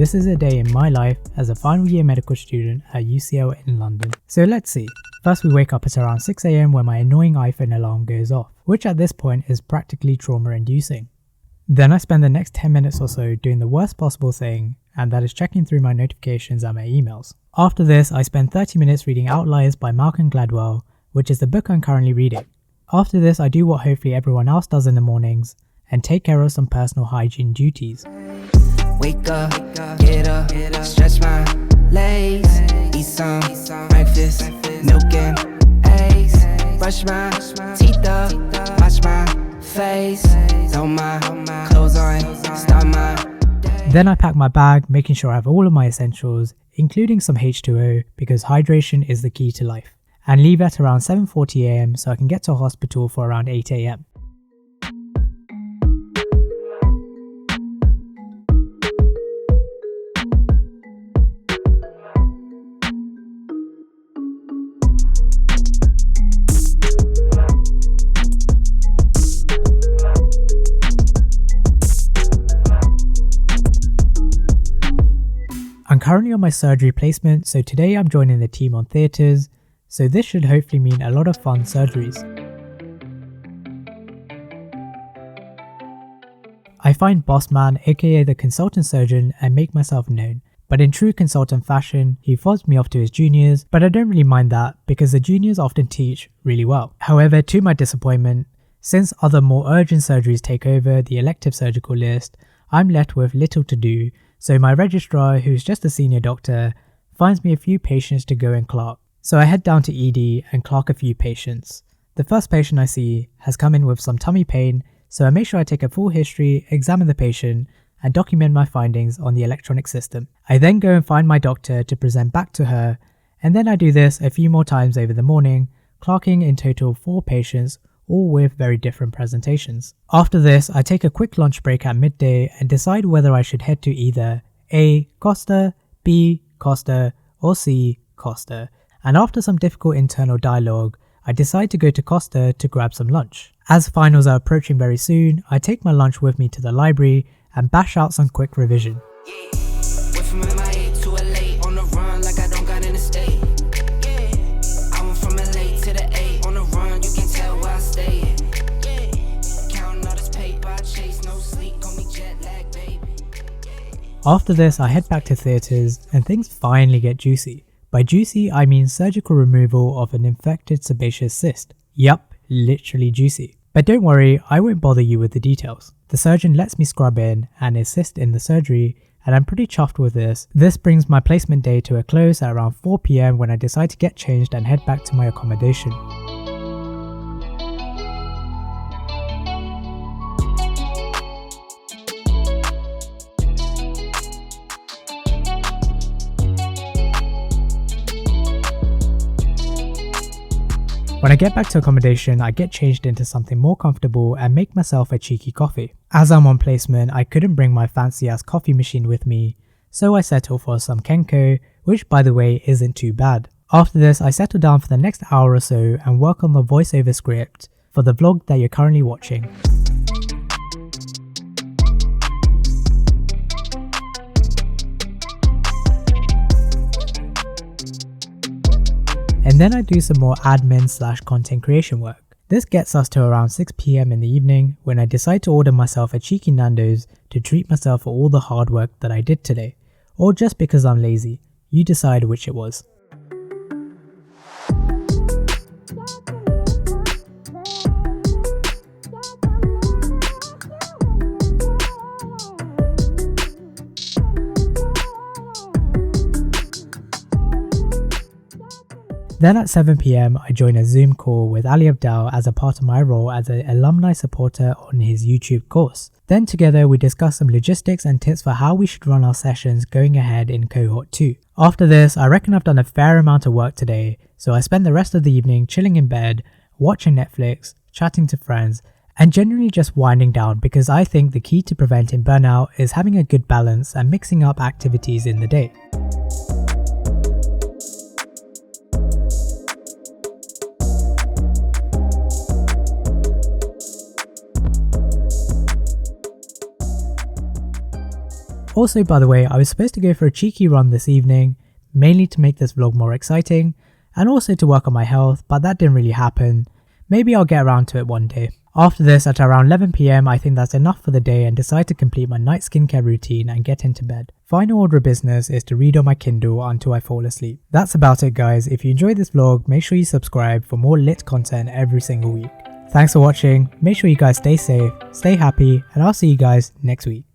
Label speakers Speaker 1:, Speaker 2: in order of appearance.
Speaker 1: this is a day in my life as a final year medical student at UCL in London. So let's see. First we wake up at around 6 AM when my annoying iPhone alarm goes off, which at this point is practically trauma inducing. Then I spend the next 10 minutes or so doing the worst possible thing, and that is checking through my notifications and my emails. After this, I spend 30 minutes reading Outliers by Malcolm Gladwell, which is the book I'm currently reading. After this, I do what hopefully everyone else does in the mornings, and take care of some personal hygiene duties.
Speaker 2: Wake up, get up, stretch my legs, eat some breakfast, milk and eggs, brush my teeth up, wash my face, throw my clothes on, start my day.
Speaker 1: Then I pack my bag, making sure I have all of my essentials, including some H2O because hydration is the key to life, and leave at around 7:40 AM so I can get to a hospital for around 8 AM. I'm currently on my surgery placement, so today I'm joining the team on theatres, so this should hopefully mean a lot of fun surgeries. I find Boss Man, aka the consultant surgeon, and make myself known, but in true consultant fashion, he fobs me off to his juniors, but I don't really mind that because the juniors often teach really well. However, to my disappointment, since other more urgent surgeries take over the elective surgical list, I'm left with little to do. So my registrar, who's just a senior doctor, finds me a few patients to go and clerk. So I head down to ED and clerk a few patients. The first patient I see has come in with some tummy pain, so I make sure I take a full history, examine the patient, and document my findings on the electronic system. I then go and find my doctor to present back to her, and then I do this a few more times over the morning, clerking in total 4 patients, all with very different presentations. After this, I take a quick lunch break at midday and decide whether I should head to either A. Costa, B. Costa, or C. Costa. And after some difficult internal dialogue, I decide to go to Costa to grab some lunch. As finals are approaching very soon, I take my lunch with me to the library and bash out some quick revision. After this, I head back to theatres and things finally get juicy. By juicy, I mean surgical removal of an infected sebaceous cyst. Yup, literally juicy. But don't worry, I won't bother you with the details. The surgeon lets me scrub in and assist in the surgery, and I'm pretty chuffed with this. This brings my placement day to a close at around 4 PM when I decide to get changed and head back to my accommodation. When I get back to accommodation, I get changed into something more comfortable and make myself a cheeky coffee. As I'm on placement, I couldn't bring my fancy ass coffee machine with me, so I settle for some Kenko, which by the way isn't too bad. After this, I settle down for the next hour or so and work on the voiceover script for the vlog that you're currently watching. And then I do some more admin / content creation work. This gets us to around 6 PM in the evening when I decide to order myself a cheeky Nando's to treat myself for all the hard work that I did today. Or just because I'm lazy. You decide which it was. Then at 7 PM, I join a Zoom call with Ali Abdal as a part of my role as an alumni supporter on his YouTube course. Then together we discuss some logistics and tips for how we should run our sessions going ahead in cohort 2. After this, I reckon I've done a fair amount of work today, so I spend the rest of the evening chilling in bed, watching Netflix, chatting to friends, and generally just winding down because I think the key to preventing burnout is having a good balance and mixing up activities in the day. Also, by the way, I was supposed to go for a cheeky run this evening, mainly to make this vlog more exciting, and also to work on my health, but that didn't really happen. Maybe I'll get around to it one day. After this, at around 11 PM, I think that's enough for the day and decide to complete my night skincare routine and get into bed. Final order of business is to read on my Kindle until I fall asleep. That's about it, guys. If you enjoyed this vlog, make sure you subscribe for more lit content every single week. Thanks for watching, make sure you guys stay safe, stay happy, and I'll see you guys next week.